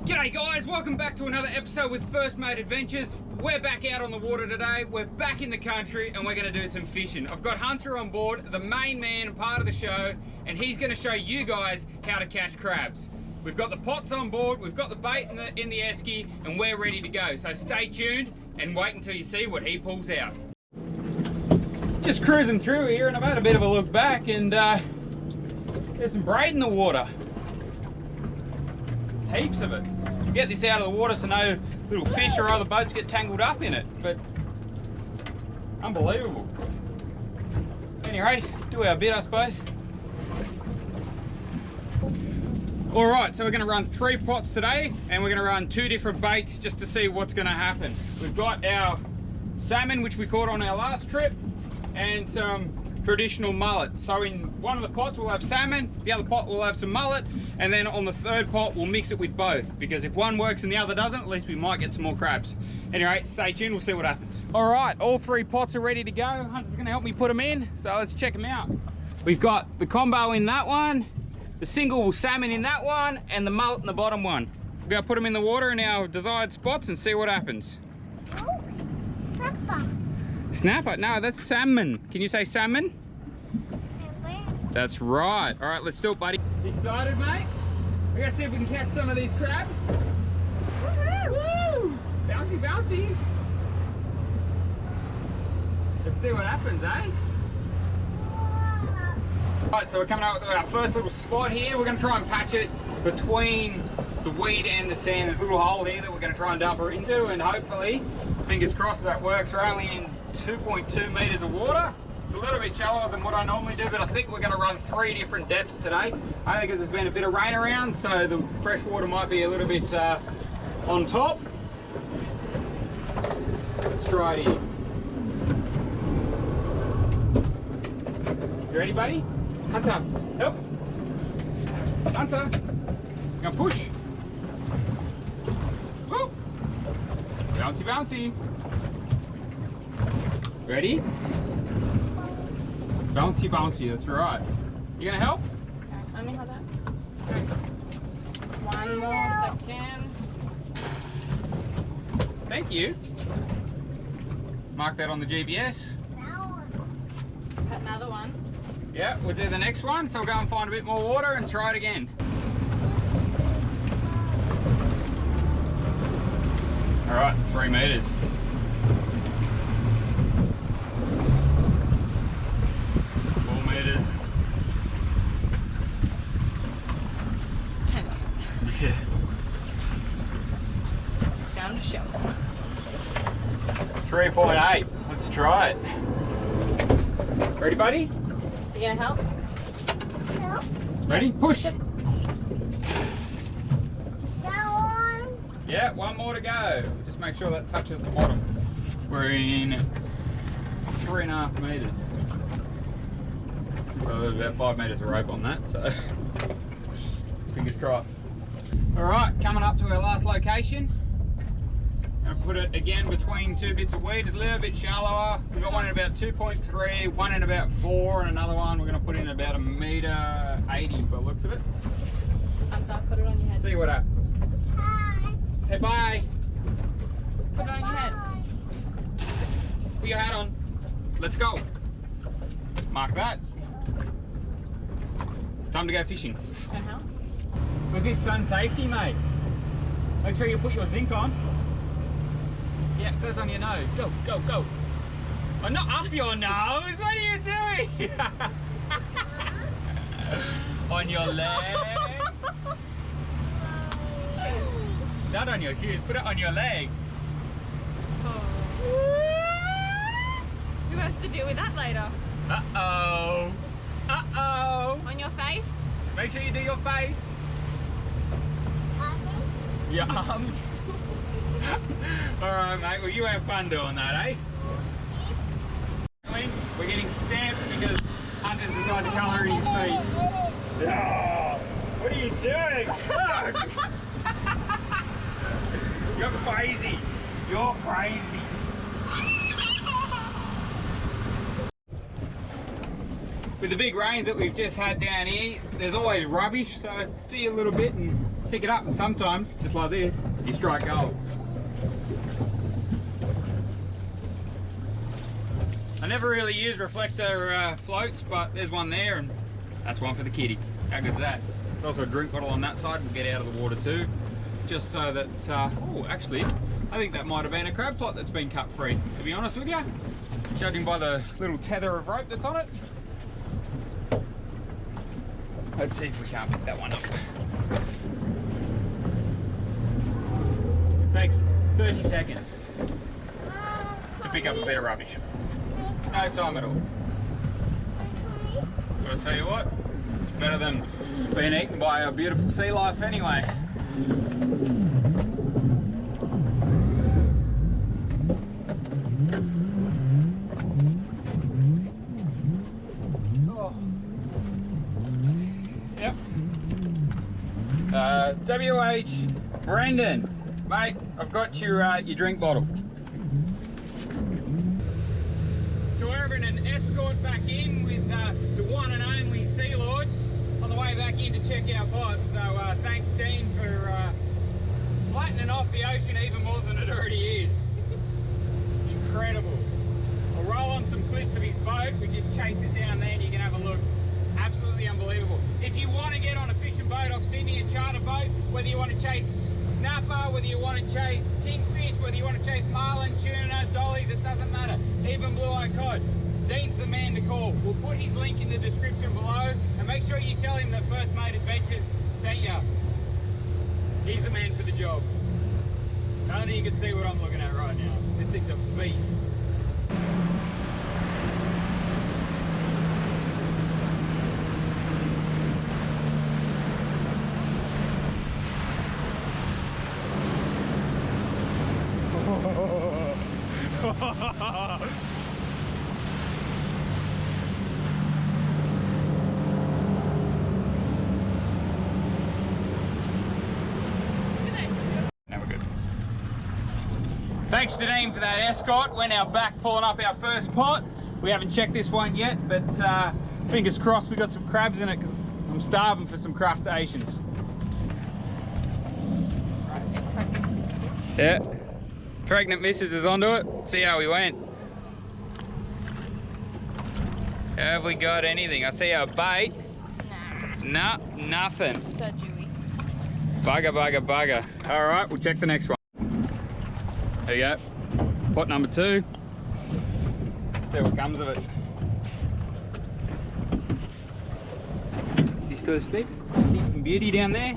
G'day guys, welcome back to another episode with First Mate Adventures. We're back out on the water today, we're back in the country and we're going to do some fishing. I've got Hunter on board, the main man, part of the show, and he's going to show you guys how to catch crabs. We've got the pots on board, we've got the bait in the esky, and we're ready to go. So stay tuned and wait until you see what he pulls out. Just cruising through here and I've had a bit of a look back and there's some braid in the water. Heaps of it. Get this out of the water so no little fish or other boats get tangled up in it, but unbelievable. Anyway, do our bit I suppose. Alright, so we're going to run 3 pots today and we're going to run 2 different baits just to see what's going to happen. We've got our salmon which we caught on our last trip and some traditional mullet. So in one of the pots we'll have salmon, the other pot will have some mullet, and then on the third pot we'll mix it with both, because if one works and the other doesn't, at least we might get some more crabs. Anyway, stay tuned, we'll see what happens. All right, all 3 pots are ready to go. Hunter's gonna help me put them in, so let's check them out. We've got the combo in that one, the single salmon in that one, and the mullet in the bottom one. We're gonna put them in the water in our desired spots and see what happens. Oh, snapper. Snapper? No, that's salmon. Can you say salmon? That's right. All right, let's do it, buddy. Excited, mate? We're gonna see if we can catch some of these crabs. Woo! Bouncy, bouncy. Let's see what happens, eh? Right, so we're coming up with our first little spot here. We're gonna try and patch it between the weed and the sand. There's a little hole here that we're gonna try and dump her into, and hopefully, fingers crossed that works. We're only in 2.2 meters of water. It's a little bit shallower than what I normally do, but I think we're going to run 3 different depths today. I think there's been a bit of rain around, so the fresh water might be a little bit on top. Let's try it here. You ready, buddy? Hunter, help. Hunter, now push. Woo. Bouncy, bouncy. Ready? Bouncy, bouncy, that's right. You gonna help? Okay, let me hold that. Okay. 1 more second. Thank you. Mark that on the GPS. Cut another one. Yeah, we'll do the next one, so we'll go and find a bit more water and try it again. All right, 3 meters. Yeah. Found a shelf. 3.8. Let's try it. Ready, buddy? You gonna help? No. Ready? Push. That one. Yeah, 1 more to go. Just make sure that touches the bottom. We're in 3.5 meters. Well, there's about 5 meters of rope on that, so fingers crossed. All right, coming up to our last location. And put it again between 2 bits of weed. It's a little bit shallower. We've got one in about 2.3, one in about 4, and another one we're going to put in about 1.80 m by the looks of it. Hunter, put it on your head. See what happens. Hi. Say bye. Put it on your head. Put your hat on. Let's go. Mark that. Time to go fishing. Gonna help? With this sun safety, mate. Make sure you put your zinc on. Yeah, it goes on your nose. Go, go, go. Oh, not up your nose. What are you doing? On your leg. Not on your shoes. Put it on your leg. Who has to deal with that later? Uh-oh. Uh-oh. On your face? Make sure you do your face. Your arms. Alright mate, well you have fun doing that, eh? We're getting stamped because Hunter's decided to colour in his feet. Oh, what are you doing? Look! You're crazy. You're crazy. With the big rains that we've just had down here, there's always rubbish, so do you a little bit and pick it up, and sometimes, just like this, you strike gold. I never really use reflector floats, but there's one there, and that's one for the kitty. How good's that? There's also a drink bottle on that side, we'll get out of the water too, just so that, oh actually, I think that might have been a crab pot that's been cut free, to be honest with you, judging by the little tether of rope that's on it. Let's see if we can't pick that one up. It takes 30 seconds to pick up a bit of rubbish. No time at all. But I tell you what, it's better than being eaten by a beautiful sea life anyway. WH Brendan, mate, I've got your drink bottle. So we're having an escort back in with the one and only Sealord on the way back in to check our pots. So thanks Dean for flattening off the ocean even more than it already is. It's incredible. I'll roll on some clips of his boat. We just chased it down there and you can have a look. Absolutely unbelievable. If you want to get on a fishing boat off Sydney, a charter boat, whether you want to chase snapper, whether you want to chase kingfish, whether you want to chase marlin, tuna, dollies, it doesn't matter. Even blue-eye cod, Dean's the man to call. We'll put his link in the description below and make sure you tell him that First Mate Adventures sent you. He's the man for the job. I don't think you can see what I'm looking at right now. This thing's a beast. Now we're good. Thanks to Dean for that escort. We're now back pulling up our first pot. We haven't checked this one yet, but fingers crossed we got some crabs in it because I'm starving for some crustaceans. Yeah. Pregnant missus is onto it. See how we went. Have we got anything? I see our bait. Nah. Nah, nothing. So dewy. Bugger. All right, we'll check the next one. There you go. Pot number 2. See what comes of it. You still asleep? Sleeping Beauty down there.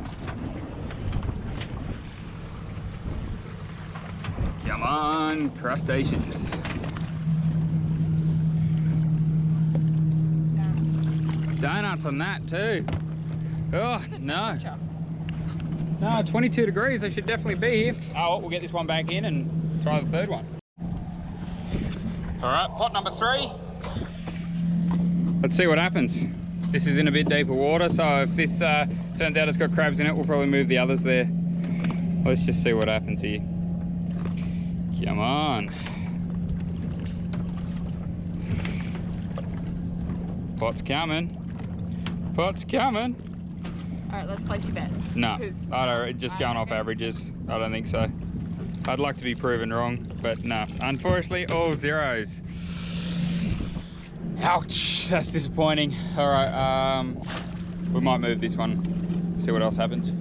Come on, crustaceans. Donuts on that too. Oh, no. No, 22 degrees, they should definitely be here. Oh, well, we'll get this one back in and try the third one. All right, pot number 3. Let's see what happens. This is in a bit deeper water, so if this turns out it's got crabs in it, we'll probably move the others there. Let's just see what happens here. Come on. Pot's coming. Pot's coming. All right, let's place your bets. No, I don't. Just going off averages. I don't think so. I'd like to be proven wrong, but no. Unfortunately, all zeros. Ouch, that's disappointing. All right, we might move this one. See what else happens.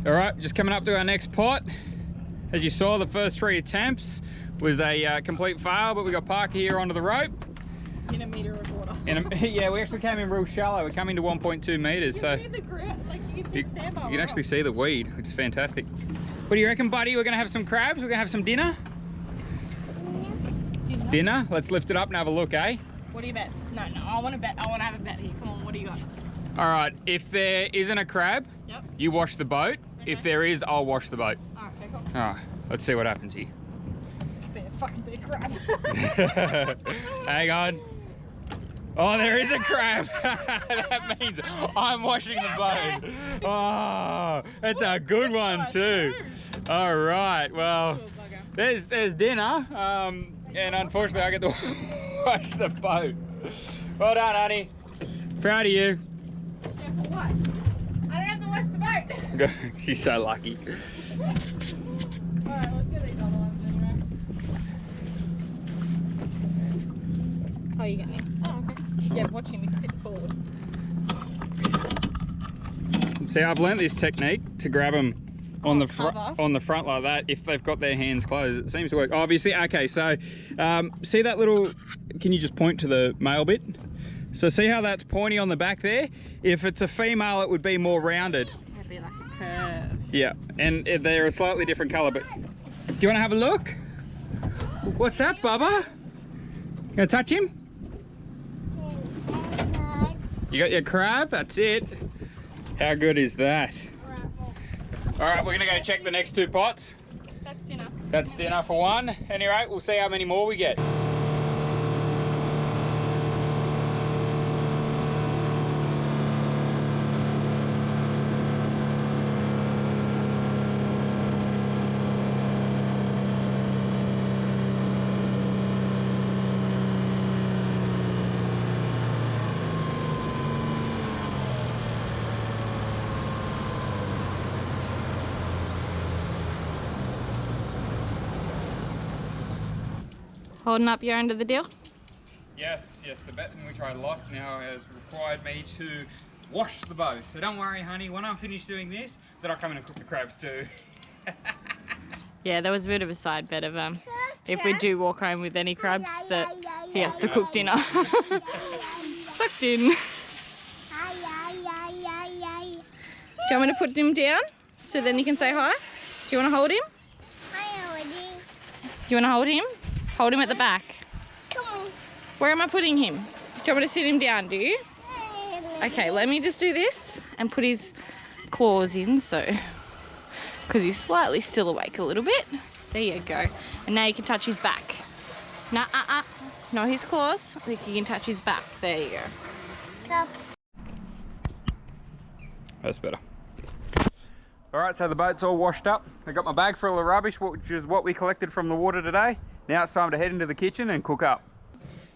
All right, just coming up to our next pot. As you saw, the first 3 attempts was a complete fail, but we got Parker here onto the rope. In a metre of water. Yeah, we actually came in real shallow. We're coming to 1.2 meters, so you can actually see the weed, which is fantastic. What do you reckon, buddy? We're gonna have some crabs. We're gonna have some dinner. Dinner. Let's lift it up and have a look, eh? What are your bets? No, I want to bet. I want to have a bet here. Come on, what do you got? All right. If there isn't a crab, Yep. you wash the boat. Okay. If there is, I'll wash the boat. All right, okay, cool. All right. Let's see what happens here. Be a fucking big crab. Hang on. Oh, there is a crab. That means I'm washing the boat. Oh, that's a good one too. All right. Well, there's dinner. And unfortunately, I get to wash the boat. Well done, honey. Proud of you. Yeah, for what? I don't have to wash the boat. She's so lucky. Alright, let's get these other ones then, right? Oh, you getting it? Oh, okay. Yeah, watch him, he's sitting forward. See, I've learnt this technique to grab them on the front like that. If they've got their hands closed, it seems to work. Obviously, okay. So, see that little? Can you just point to the male bit? So see how that's pointy on the back there? If it's a female, it would be more rounded. It'd be like a curve. Yeah, and they're a slightly different color. But do you want to have a look? What's that, Bubba? You gonna touch him? You got your crab? That's it. How good is that? All right, we're gonna go check the next 2 pots. That's dinner. That's dinner for one. Anyway, we'll see how many more we get. Holding up your end of the deal? Yes, the bet in which I lost now has required me to wash the boat. So don't worry, honey, when I'm finished doing this, then I'll come in and cook the crabs too. Yeah, there was a bit of a side bet of if we do walk home with any crabs that he has to cook dinner. Sucked in. Do you want me to put him down so then you can say hi? Do you want to hold him? Do you want to hold him? Hold him at the back. Come on. Where am I putting him? Do you want me to sit him down, do you? Okay, let me just do this and put his claws in, so, because he's slightly still awake a little bit. There you go. And now you can touch his back. Nah, not his claws. I think you can touch his back. There you go. Stop. That's better. All right, so the boat's all washed up. I got my bag full of rubbish, which is what we collected from the water today. Now it's time to head into the kitchen and cook up.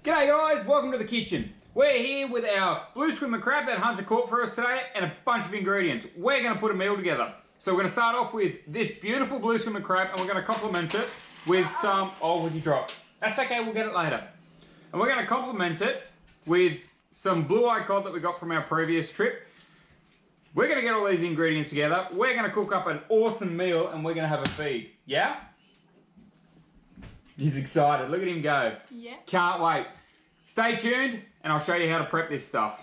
G'day guys, welcome to the kitchen. We're here with our blue swimmer crab that Hunter caught for us today and a bunch of ingredients. We're gonna put a meal together. So we're gonna start off with this beautiful blue swimmer crab and we're gonna complement it with some, oh, what'd you drop? That's okay, we'll get it later. And we're gonna complement it with some blue-eyed cod that we got from our previous trip. We're gonna get all these ingredients together. We're gonna cook up an awesome meal and we're gonna have a feed. Yeah? He's excited. Look at him go. Yeah. Can't wait. Stay tuned and I'll show you how to prep this stuff.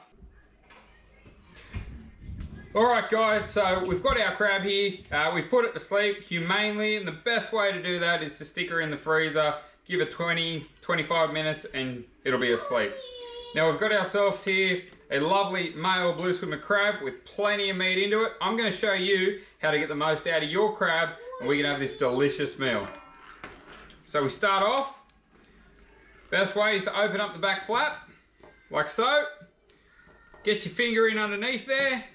All right, guys, so we've got our crab here. We've put it to sleep humanely, and the best way to do that is to stick her in the freezer, give it 20, 25 minutes, and it'll be asleep. Now we've got ourselves here a lovely male blue swimmer crab with plenty of meat into it. I'm gonna show you how to get the most out of your crab, and we can have this delicious meal. So we start off, best way is to open up the back flap, like so. Get your finger in underneath there,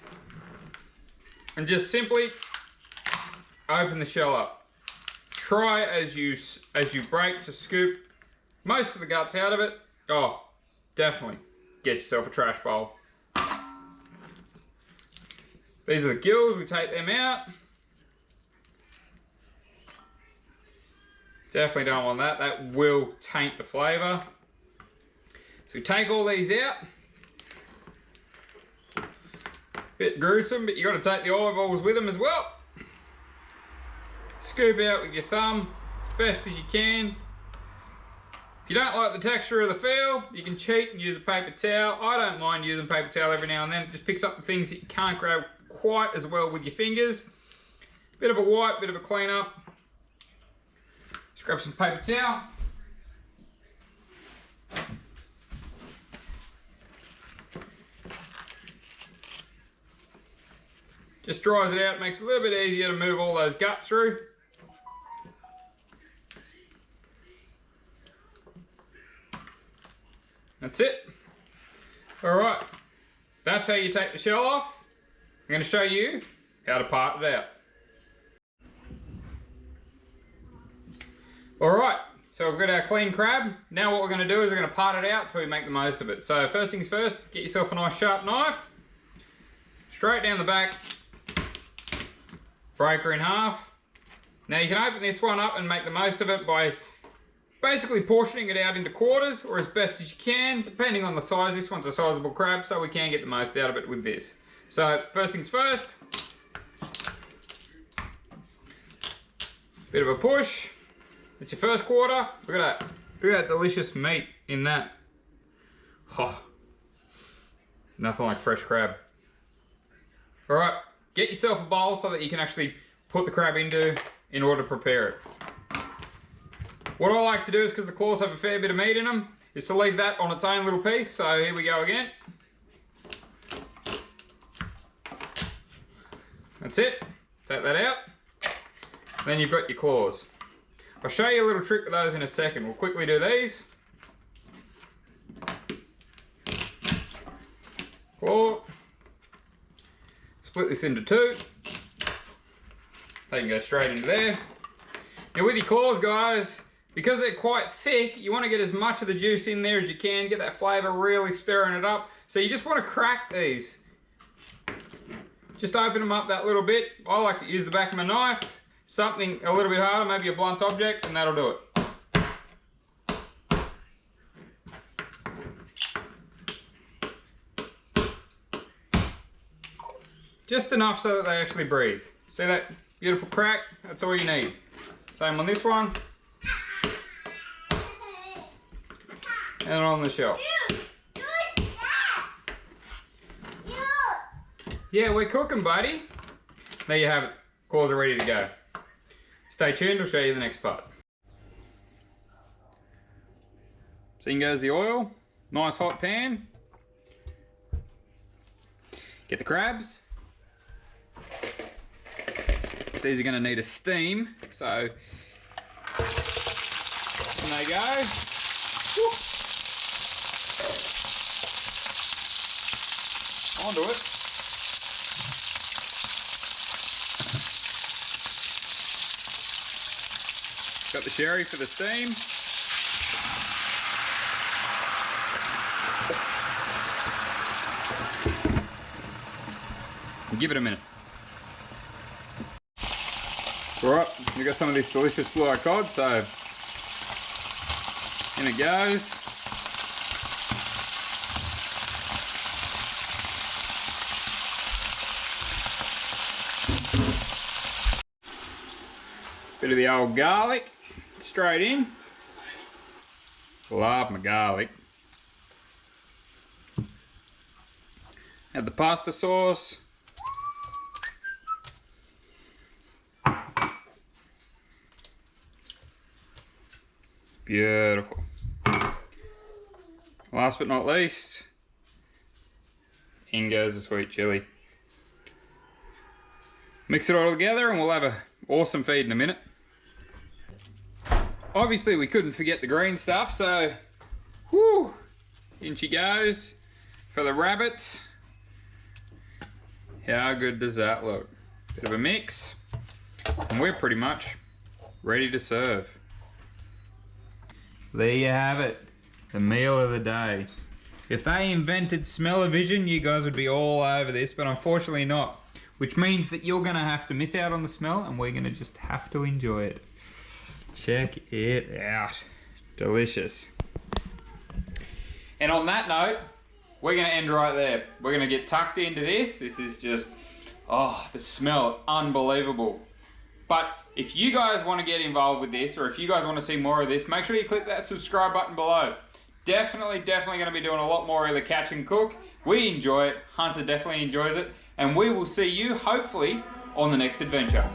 and just simply open the shell up. Try as you break to scoop most of the guts out of it. Oh, definitely get yourself a trash bowl. These are the gills, we take them out. Definitely don't want that, that will taint the flavour. So we take all these out. Bit gruesome, but you got to take the olive oils with them as well. scoop out with your thumb as best as you can. If you don't like the texture of the feel, you can cheat and use a paper towel. I don't mind using paper towel every now and then. It just picks up the things that you can't grab quite as well with your fingers. Bit of a wipe, bit of a clean up. Just grab some paper towel. Just dries it out, makes it a little bit easier to move all those guts through. That's it. Alright, that's how you take the shell off. I'm going to show you how to part it out. Alright, so we've got our clean crab. Now what we're going to do is we're going to part it out so we make the most of it. So first things first, get yourself a nice sharp knife. Straight down the back. Break her in half. Now you can open this one up and make the most of it by basically portioning it out into quarters, or as best as you can, depending on the size. This one's a sizable crab, so we can get the most out of it with this. So first things first, bit of a push. It's your first quarter. Look at that. Look at that delicious meat in that. Oh, nothing like fresh crab. All right, get yourself a bowl so that you can actually put the crab into in order to prepare it. What I like to do is, because the claws have a fair bit of meat in them, is to leave that on its own little piece. So here we go again. That's it. Take that out. Then you've got your claws. I'll show you a little trick with those in a second. We'll quickly do these. Claw. Split this into two. They can go straight into there. Now with your claws, guys, because they're quite thick, you want to get as much of the juice in there as you can, get that flavour really stirring it up. So you just want to crack these. Just open them up that little bit. I like to use the back of my knife, something a little bit harder, maybe a blunt object, and that'll do it. Just enough so that they actually breathe. See that beautiful crack? That's all you need. Same on this one. And on the shell. Yeah, we're cooking, buddy. There you have it. Claws are ready to go. Stay tuned, I'll show you the next part. So in goes the oil. Nice hot pan. Get the crabs. So these are going to need a steam. So in they go. Woo. Onto it. Got the sherry for the steam. And give it a minute. Alright, we've got some of this delicious blue-eye cod, so in it goes. Bit of the old garlic, straight in. Love my garlic. Add the pasta sauce. Beautiful. Last but not least, in goes the sweet chilli. Mix it all together and we'll have an awesome feed in a minute. Obviously we couldn't forget the green stuff, so whoo, in she goes for the rabbits. How good does that look? Bit of a mix, and we're pretty much ready to serve. There you have it, the meal of the day. If they invented smell-o-vision, you guys would be all over this, but unfortunately not. Which means that you're gonna have to miss out on the smell and we're gonna just have to enjoy it. Check it out. Delicious. And on that note, we're gonna end right there. We're gonna get tucked into this. This is just, oh, the smell, unbelievable. But if you guys want to get involved with this, or if you guys want to see more of this, make sure you click that subscribe button below. Definitely going to be doing a lot more of the catch and cook. We enjoy it, Hunter definitely enjoys it, and we will see you hopefully on the next adventure.